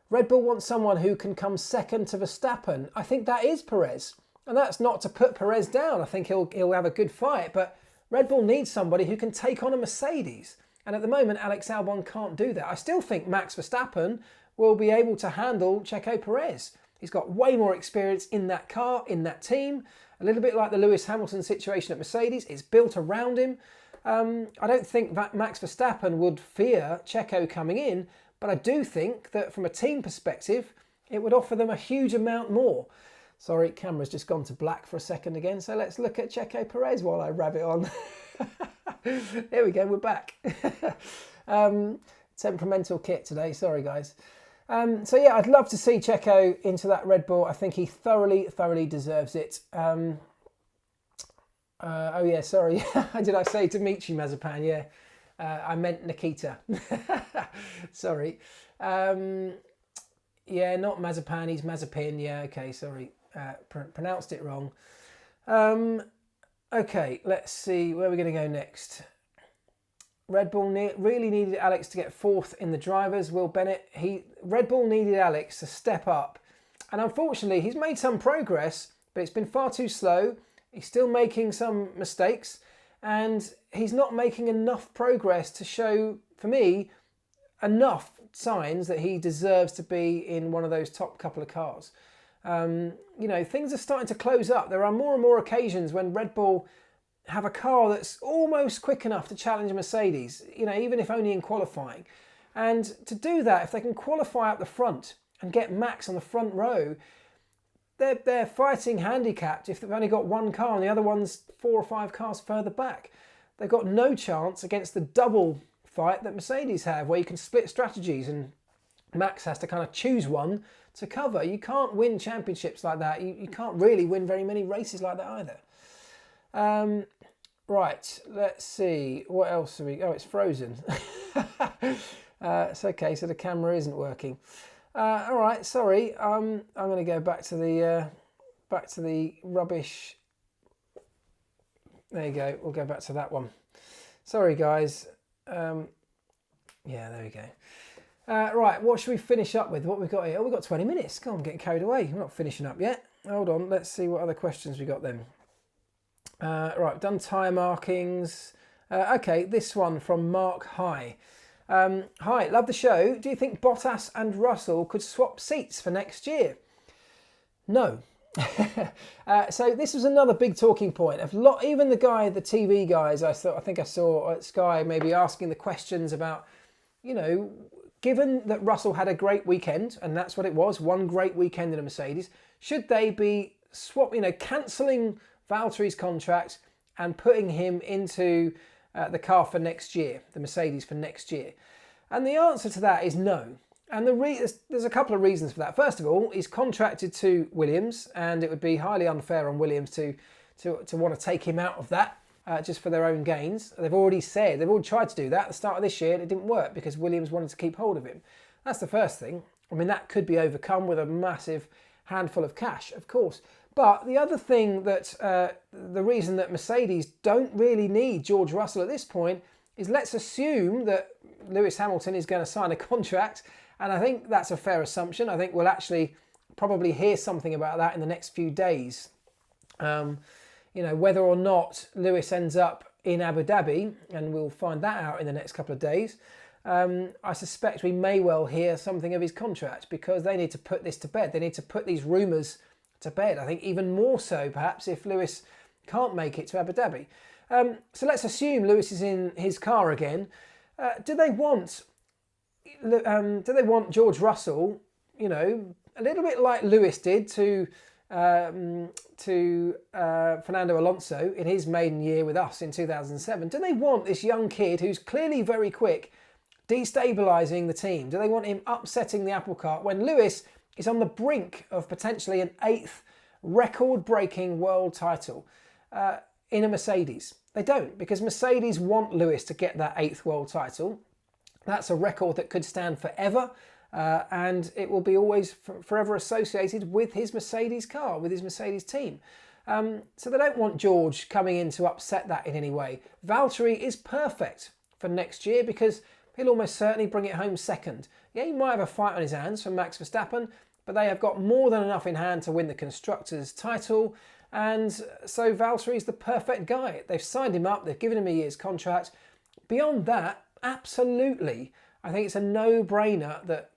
Red Bull wants someone who can come second to Verstappen. I think that is Perez. And that's not to put Perez down. I think he'll have a good fight. But Red Bull needs somebody who can take on a Mercedes. And at the moment, Alex Albon can't do that. I still think Max Verstappen will be able to handle Checo Perez. He's got way more experience in that car, in that team. A little bit like the Lewis Hamilton situation at Mercedes. It's built around him. I don't think that Max Verstappen would fear Checo coming in. But I do think that from a team perspective, it would offer them a huge amount more. Sorry, camera's just gone to black for a second again. So let's look at Checo Perez while I rabbit on. There we go, we're back. Temperamental kit today, sorry guys. So yeah, I'd love to see Checo into that Red Bull. I think he thoroughly deserves it. Oh yeah, sorry. Did I say Dimitri Mazepan? Yeah, I meant Nikita. Sorry. Yeah, not Mazepan. He's Mazepin. Yeah, okay, sorry. Pronounced it wrong. Okay, let's see where we're going to go next. Red Bull really needed Alex to get fourth in the drivers. Will Bennett. Red Bull needed Alex to step up. And unfortunately, he's made some progress, but it's been far too slow. He's still making some mistakes. And he's not making enough progress to show, for me, enough signs that he deserves to be in one of those top couple of cars. You know, things are starting to close up. There are more and more occasions when Red Bull have a car that's almost quick enough to challenge Mercedes, you know, even if only in qualifying. And to do that, if they can qualify up the front and get Max on the front row, they're fighting handicapped if they've only got one car and the other one's 4 or 5 cars further back. They've got no chance against the double fight that Mercedes have, where you can split strategies and Max has to kind of choose one to cover. You can't win championships like that. You can't really win very many races like that either. Right, let's see. What else are we... Oh, it's frozen. It's okay, so the camera isn't working. All right, sorry. I'm going to go back to the rubbish. There you go. We'll go back to that one. Sorry, guys. Yeah, there we go. Right, what should we finish up with? What we've got here? Oh, we've got 20 minutes. God, I'm getting carried away. We're not finishing up yet. Hold on. Let's see what other questions we got then. Right, done tyre markings. Okay, this one from Marc. Hi. Hi, love the show. Do you think Bottas and Russell could swap seats for next year? No. So this was another big talking point. Even the TV guys, I think I saw at Sky maybe asking the questions about, you know, given that Russell had a great weekend, and that's what it was, one great weekend in a Mercedes, should they be cancelling Valtteri's contract and putting him into the car for next year, the Mercedes for next year? And the answer to that is no. And there's a couple of reasons for that. First of all, he's contracted to Williams, and it would be highly unfair on Williams to want to take him out of that just for their own gains. They've already tried to do that at the start of this year, and it didn't work because Williams wanted to keep hold of him. That's the first thing. I mean, that could be overcome with a massive handful of cash, of course. But the other thing that, the reason that Mercedes don't really need George Russell at this point is, let's assume that Lewis Hamilton is going to sign a contract. And I think that's a fair assumption. I think we'll actually probably hear something about that in the next few days. You know, whether or not Lewis ends up in Abu Dhabi, and we'll find that out in the next couple of days. I suspect we may well hear something of his contract, because they need to put this to bed. They need to put these rumours to bed. I think even more so perhaps if Lewis can't make it to Abu Dhabi. So let's assume Lewis is in his car again. Do they want George Russell, you know, a little bit like Lewis did to Fernando Alonso in his maiden year with us in 2007? Do they want this young kid who's clearly very quick destabilising the team? Do they want him upsetting the apple cart when Lewis is on the brink of potentially an 8th record-breaking world title in a Mercedes? They don't, because Mercedes want Lewis to get that 8th world title. That's a record that could stand forever, and it will be always forever associated with his Mercedes car, with his Mercedes team. So they don't want George coming in to upset that in any way. Valtteri is perfect for next year because he'll almost certainly bring it home second. Yeah, he might have a fight on his hands from Max Verstappen, but they have got more than enough in hand to win the Constructors' title. And so Valtteri is the perfect guy. They've signed him up. They've given him a year's contract. Beyond that, absolutely, I think it's a no-brainer that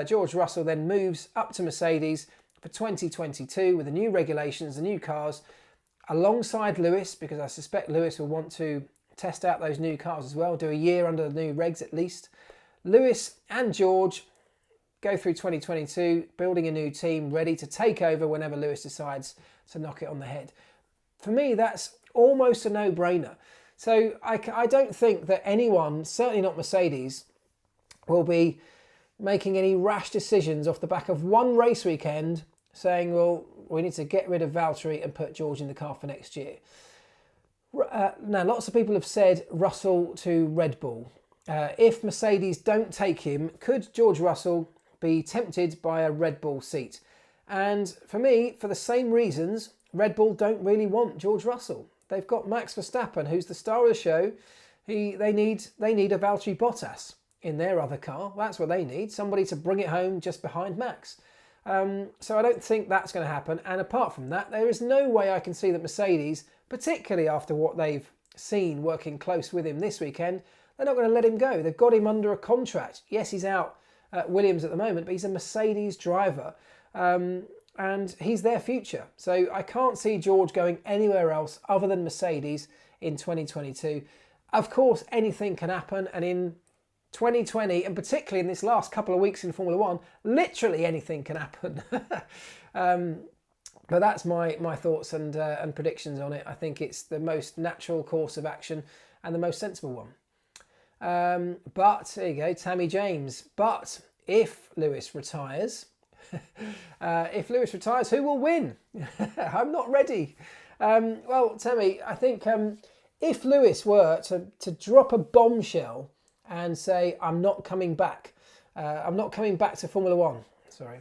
George Russell then moves up to Mercedes for 2022 with the new regulations, the new cars, alongside Lewis, because I suspect Lewis will want to test out those new cars as well, do a year under the new regs at least. Lewis and George go through 2022, building a new team ready to take over whenever Lewis decides to knock it on the head. For me, that's almost a no-brainer. So I don't think that anyone, certainly not Mercedes, will be making any rash decisions off the back of one race weekend, saying, well, we need to get rid of Valtteri and put George in the car for next year. Now, lots of people have said Russell to Red Bull. If Mercedes don't take him, could George Russell be tempted by a Red Bull seat? And for me, for the same reasons, Red Bull don't really want George Russell. They've got Max Verstappen, who's the star of the show. They need a Valtteri Bottas in their other car. That's what they need, somebody to bring it home just behind Max. So I don't think that's going to happen. And apart from that, there is no way I can see that Mercedes, particularly after what they've seen working close with him this weekend, they're not going to let him go. They've got him under a contract. Yes, he's out at Williams at the moment, but he's a Mercedes driver. And he's their future. So I can't see George going anywhere else other than Mercedes in 2022. Of course, anything can happen. And in 2020, and particularly in this last couple of weeks in Formula One, literally anything can happen. But that's my thoughts and predictions on it. I think it's the most natural course of action and the most sensible one. But there you go, Tammy James. But if Lewis retires, who will win? I'm not ready. Well, Tammy, I think if Lewis were to drop a bombshell and say, I'm not coming back to Formula One, sorry.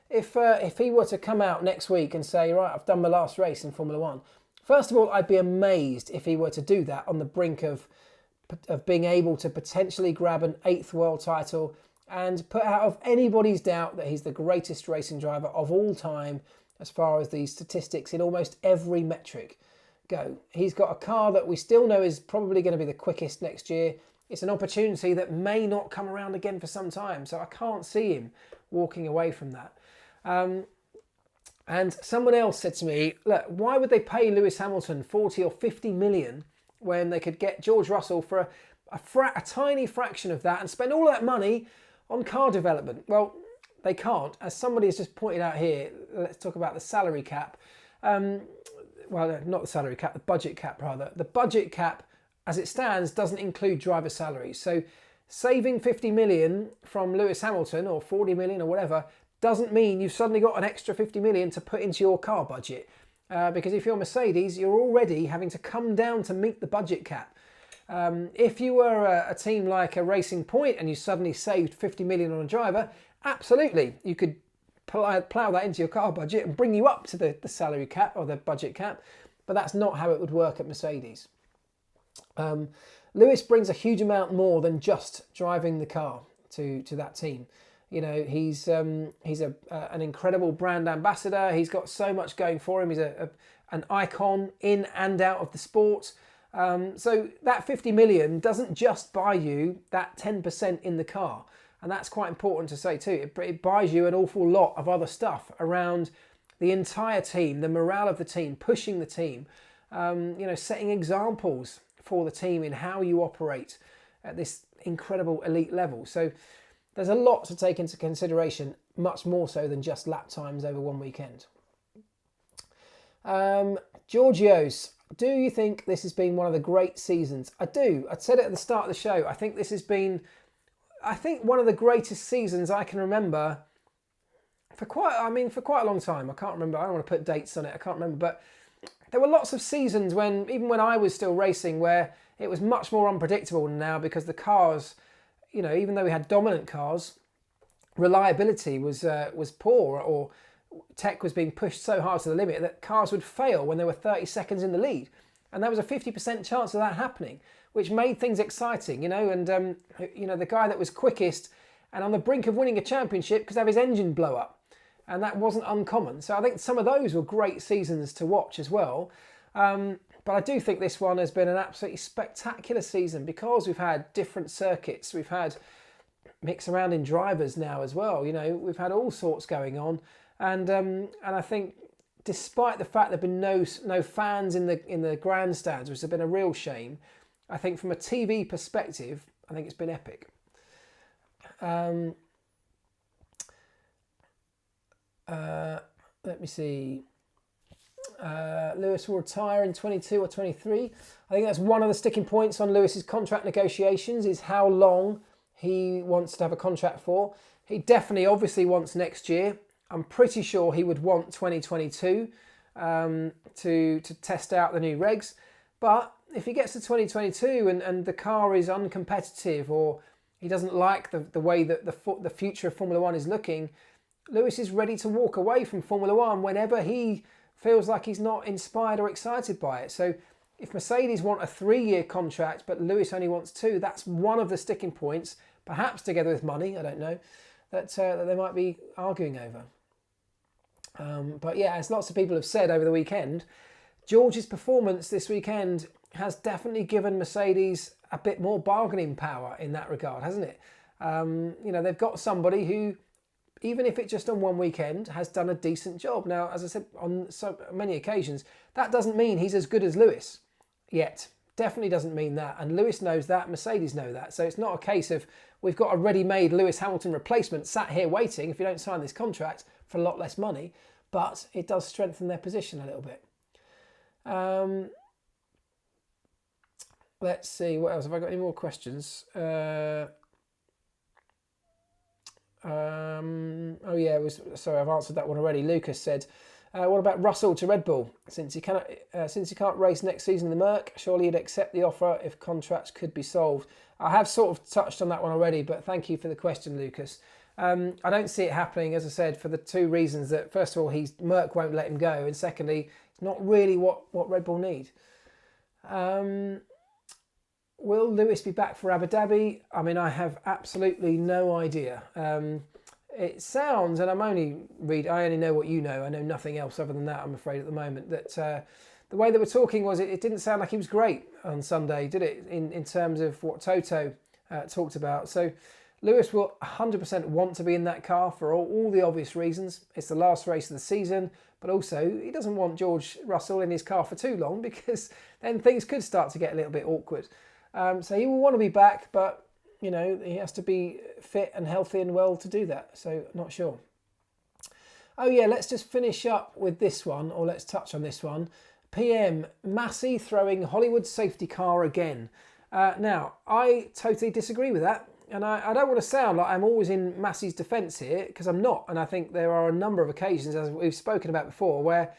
If he were to come out next week and say, right, I've done my last race in Formula One, first of all, I'd be amazed if he were to do that on the brink of being able to potentially grab an 8th world title and put out of anybody's doubt that he's the greatest racing driver of all time as far as the statistics in almost every metric go. He's got a car that we still know is probably going to be the quickest next year. It's an opportunity that may not come around again for some time, so I can't see him walking away from that. And someone else said to me, look, why would they pay Lewis Hamilton 40 or 50 million when they could get George Russell for a tiny fraction of that and spend all that money on car development? Well, they can't. As somebody has just pointed out here, let's talk about the salary cap. Well, not the salary cap, the budget cap rather. The budget cap, as it stands, doesn't include driver salaries. So saving 50 million from Lewis Hamilton or 40 million or whatever doesn't mean you've suddenly got an extra 50 million to put into your car budget. Because if you're Mercedes, you're already having to come down to meet the budget cap. If you were a team like a Racing Point and you suddenly saved 50 million on a driver, absolutely, you could plough that into your car budget and bring you up to the salary cap or the budget cap, but that's not how it wowould work at Mercedes. Lewis brings a huge amount more than just driving the car to that team. You know, he's an incredible brand ambassador. He's got so much going for him. He's an icon in and out of the sport. So that 50 million doesn't just buy you that 10% in the car. And that's quite important to say too. It buys you an awful lot of other stuff around the entire team, the morale of the team, pushing the team, setting examples for the team in how you operate at this incredible elite level. So there's a lot to take into consideration, much more so than just lap times over one weekend. Georgios, do you think this has been one of the great seasons? I do. I said it at the start of the show. I think this has been, one of the greatest seasons I can remember for quite a long time. I can't remember. I don't want to put dates on it. I can't remember. But there were lots of seasons even when I was still racing, where it was much more unpredictable than now, because the cars, even though we had dominant cars, reliability was poor, or tech was being pushed so hard to the limit that cars would fail when they were 30 seconds in the lead. And there was a 50% chance of that happening, which made things exciting, and the guy that was quickest and on the brink of winning a championship could have his engine blow up. And that wasn't uncommon. So I think some of those were great seasons to watch as well. But I do think this one has been an absolutely spectacular season, because we've had different circuits. We've had mix around in drivers now as well. We've had all sorts going on. And I think, despite the fact there have been no fans in the grandstands, which has been a real shame, I think from a TV perspective, I think it's been epic. Let me see. Lewis will retire in 22 or 23. I think that's one of the sticking points on Lewis's contract negotiations, is how long he wants to have a contract for. He definitely, obviously wants next year. I'm pretty sure he would want 2022 to test out the new regs. But if he gets to 2022 and the car is uncompetitive, or he doesn't like the way that the future of Formula One is looking, Lewis is ready to walk away from Formula One whenever he feels like he's not inspired or excited by it. So if Mercedes want a 3-year contract but Lewis only wants 2, that's one of the sticking points, perhaps together with money, I don't know, that they might be arguing over. But yeah, as lots of people have said over the weekend, George's performance this weekend has definitely given Mercedes a bit more bargaining power in that regard, hasn't it? You know, they've got somebody who, even if it's just on one weekend, has done a decent job. Now, as I said on so many occasions, that doesn't mean he's as good as Lewis yet. Definitely doesn't mean that. And Lewis knows that, Mercedes know that. So it's not a case of we've got a ready-made Lewis Hamilton replacement sat here waiting if you don't sign this contract for a lot less money. But it does strengthen their position a little bit. Let's see, what else? Have I got any more questions? Oh yeah, sorry, I've answered that one already. Lucas said, what about Russell to Red Bull? Since he can't race next season in the Merc, surely he'd accept the offer if contracts could be solved. I have sort of touched on that one already, but thank you for the question, Lucas. I don't see it happening, as I said, for the 2 reasons that, first of all, Merc won't let him go, and secondly, it's not really what Red Bull need. Will Lewis be back for Abu Dhabi? I mean, I have absolutely no idea. It sounds, and I only know what you know. I know nothing else other than that, I'm afraid, at the moment. That the way they were talking was it didn't sound like he was great on Sunday, did it? In terms of what Toto talked about. So Lewis will 100% want to be in that car for all the obvious reasons. It's the last race of the season, but also he doesn't want George Russell in his car for too long, because then things could start to get a little bit awkward. So he will want to be back, but you know, he has to be fit and healthy and well to do that. So not sure. Oh yeah, let's just finish up with this one, or let's touch on this one. PM, Massey throwing Hollywood safety car again. Now, I totally disagree with that. And I don't want to sound like I'm always in Massey's defence here, because I'm not. And I think there are a number of occasions, as we've spoken about before, where,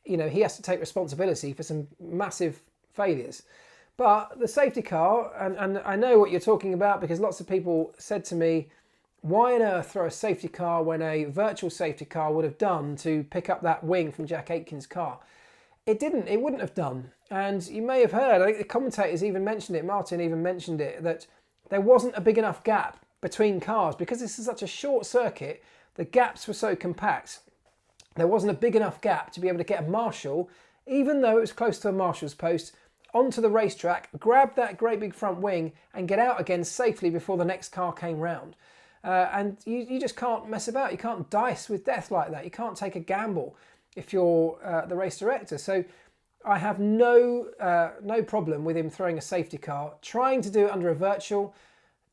you know, he has to take responsibility for some massive failures. But the safety car, and I know what you're talking about, because lots of people said to me, why on earth throw a safety car when a virtual safety car would have done to pick up that wing from Jack Aitken's car? It wouldn't have done. And you may have heard, I think the commentators even mentioned it, Martin even mentioned it, that there wasn't a big enough gap between cars. Because this is such a short circuit, the gaps were so compact. There wasn't a big enough gap to be able to get a marshal, even though it was close to a marshal's post, onto the racetrack, grab that great big front wing and get out again safely before the next car came round. And you just can't mess about. You can't dice with death like that. You can't take a gamble if you're the race director. So I have no problem with him throwing a safety car, trying to do it under a virtual,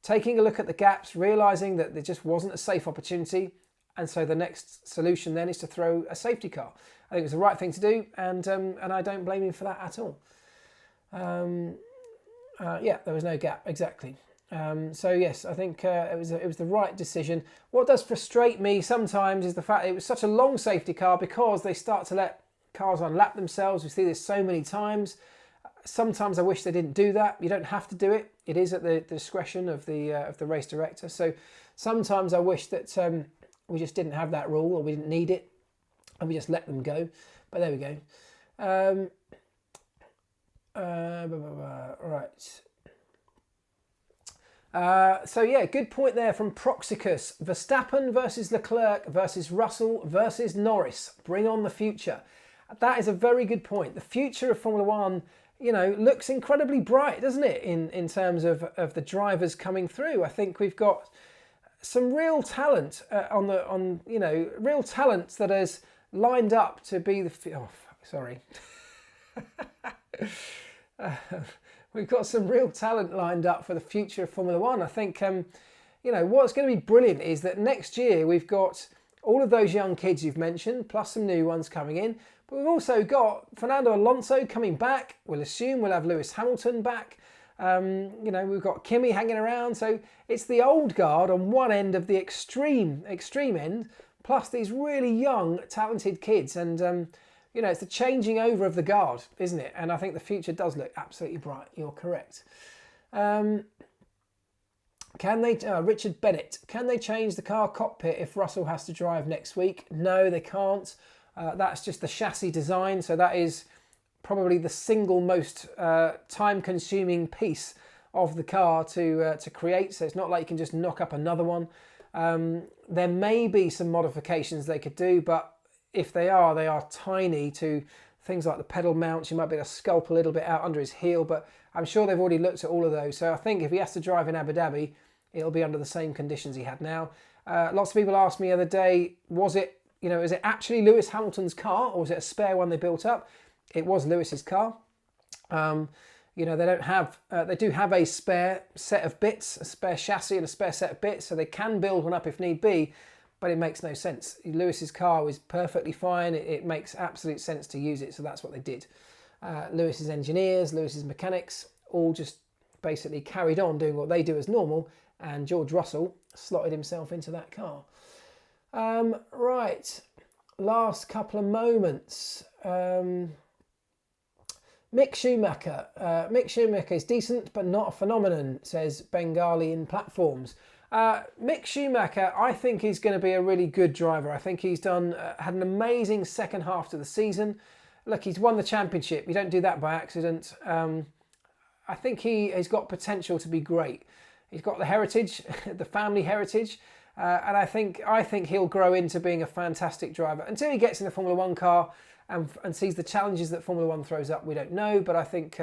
taking a look at the gaps, realising that there just wasn't a safe opportunity. And so the next solution then is to throw a safety car. I think it was the right thing to do, and I don't blame him for that at all. Yeah, there was no gap, exactly. So yes, I think it was the right decision. What does frustrate me sometimes is the fact that it was such a long safety car, because they start to let cars unlap themselves. We see this so many times. Sometimes I wish they didn't do that. You don't have to do it. It is at the discretion of the race director. So sometimes I wish that we just didn't have that rule, or we didn't need it, and we just let them go. But there we go. Right. So yeah, good point there from Proxicus. Verstappen versus Leclerc versus Russell versus Norris. Bring on the future. That is a very good point. The future of Formula One, you know, looks incredibly bright, doesn't it? In terms of the drivers coming through, I think we've got some real talent real talent that has lined up to be the. Oh, sorry. We've got some real talent lined up for the future of Formula One. I think, what's going to be brilliant is that next year we've got all of those young kids you've mentioned, plus some new ones coming in. But we've also got Fernando Alonso coming back. We'll assume we'll have Lewis Hamilton back. You know, we've got Kimi hanging around. So it's the old guard on one end of the extreme end, plus these really young, talented kids. And, you know, it's the changing over of the guard, isn't it? And I think the future does look absolutely bright. You're correct. Can they, Richard Bennett, can they change the car cockpit if Russell has to drive next week? No, they can't. That's just the chassis design. So that is probably the single most time-consuming piece of the car to create. So it's not like you can just knock up another one. There may be some modifications they could do, but if they are tiny to things like the pedal mounts. You might be able to sculpt a little bit out under his heel, but I'm sure they've already looked at all of those. So I think if he has to drive in Abu Dhabi, it'll be under the same conditions he had now. Lots of people asked me the other day, is it actually Lewis Hamilton's car, or was it a spare one they built up? It was Lewis's car. You know, they do have a spare set of bits, a spare chassis and a spare set of bits, so they can build one up if need be, but it makes no sense. Lewis's car was perfectly fine. It makes absolute sense to use it, so that's what they did. Lewis's engineers, Lewis's mechanics, all just basically carried on doing what they do as normal, and George Russell slotted himself into that car. Right, last couple of moments. Mick Schumacher. Mick Schumacher is decent, but not a phenomenon, says Bengali in platforms. Mick Schumacher, I think he's going to be a really good driver. I think he's had an amazing second half to the season. Look, he's won the championship. You don't do that by accident. I think he's got potential to be great. He's got the heritage, the family heritage, and I think he'll grow into being a fantastic driver. Until he gets in a Formula One car and sees the challenges that Formula One throws up, we don't know. But I think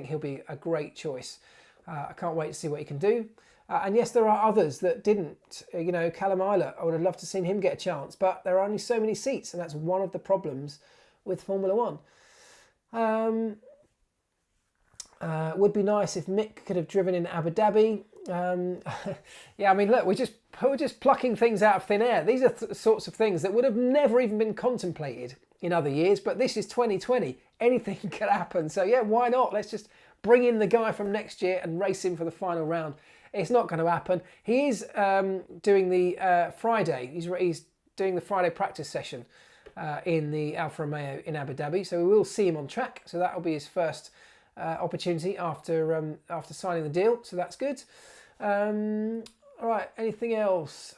he'll be a great choice. I can't wait to see what he can do. And yes, there are others that didn't. You know, Callum Isler, I would have loved to have seen him get a chance, but there are only so many seats, and that's one of the problems with Formula One. Would be nice if Mick could have driven in Abu Dhabi. Yeah, I mean, look, we're just plucking things out of thin air. These are sorts of things that would have never even been contemplated in other years, but this is 2020. Anything could happen. So yeah, why not? Let's just bring in the guy from next year and race him for the final round. It's not going to happen. He is doing the Friday. He's doing the Friday practice session in the Alfa Romeo in Abu Dhabi. So we will see him on track. So that will be his first opportunity after signing the deal. So that's good. All right. Anything else?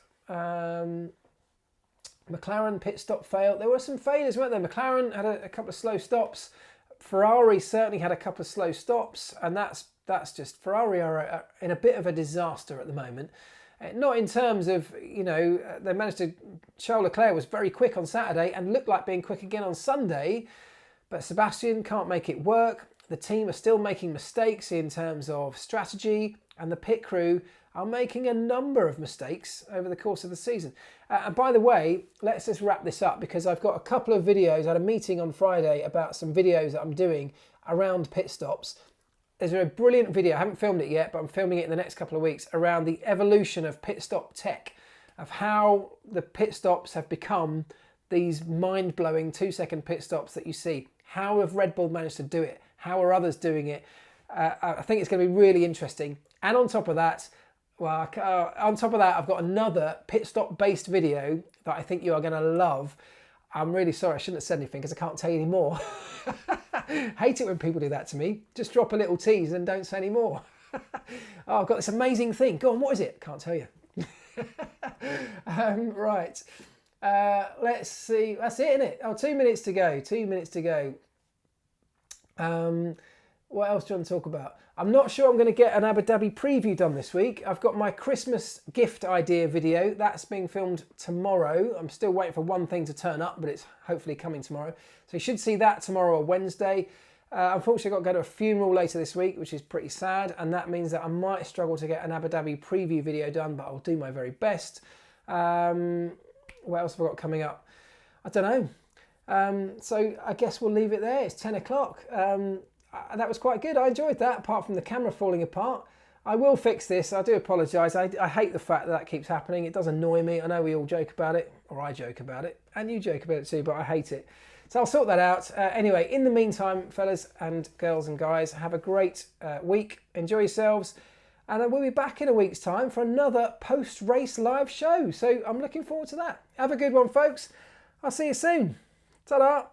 McLaren pit stop fail. There were some failures, weren't there? McLaren had a couple of slow stops. Ferrari certainly had a couple of slow stops, and that's just Ferrari are in a bit of a disaster at the moment. Not in terms of, you know, they managed to. Charles Leclerc was very quick on Saturday and looked like being quick again on Sunday, but Sebastian can't make it work. The team are still making mistakes in terms of strategy, and the pit crew are making a number of mistakes over the course of the season. And by the way, let's just wrap this up, because I've got a couple of videos. I had a meeting on Friday about some videos that I'm doing around pit stops. There's a brilliant video, I haven't filmed it yet, but I'm filming it in the next couple of weeks, around the evolution of pit stop tech, of how the pit stops have become these mind-blowing 2-second pit stops that you see. How have Red Bull managed to do it? How are others doing it? I think it's going to be really interesting. And on top of that, I've got another pit stop based video that I think you are going to love. I'm really sorry, I shouldn't have said anything because I can't tell you any more. Hate it when people do that to me. Just drop a little tease and don't say any more. Oh, I've got this amazing thing. Go on, what is it? Can't tell you. Right. Let's see. That's it, isn't it? Oh, 2 minutes to go. 2 minutes to go. What else do you want to talk about? I'm not sure I'm going to get an Abu Dhabi preview done this week. I've got my Christmas gift idea video. That's being filmed tomorrow. I'm still waiting for one thing to turn up, but it's hopefully coming tomorrow. So you should see that tomorrow or Wednesday. Unfortunately, I've got to go to a funeral later this week, which is pretty sad. And that means that I might struggle to get an Abu Dhabi preview video done, but I'll do my very best. What else have I got coming up? I don't know. So I guess we'll leave it there. It's 10 o'clock. That was quite good. I enjoyed that, apart from the camera falling apart. I will fix this. I do apologise. I hate the fact that keeps happening. It does annoy me. I know we all joke about it, or I joke about it, and you joke about it too, but I hate it. So I'll sort that out. Anyway, in the meantime, fellas and girls and guys, have a great week. Enjoy yourselves. And we'll be back in a week's time for another post-race live show. So I'm looking forward to that. Have a good one, folks. I'll see you soon. Ta-da.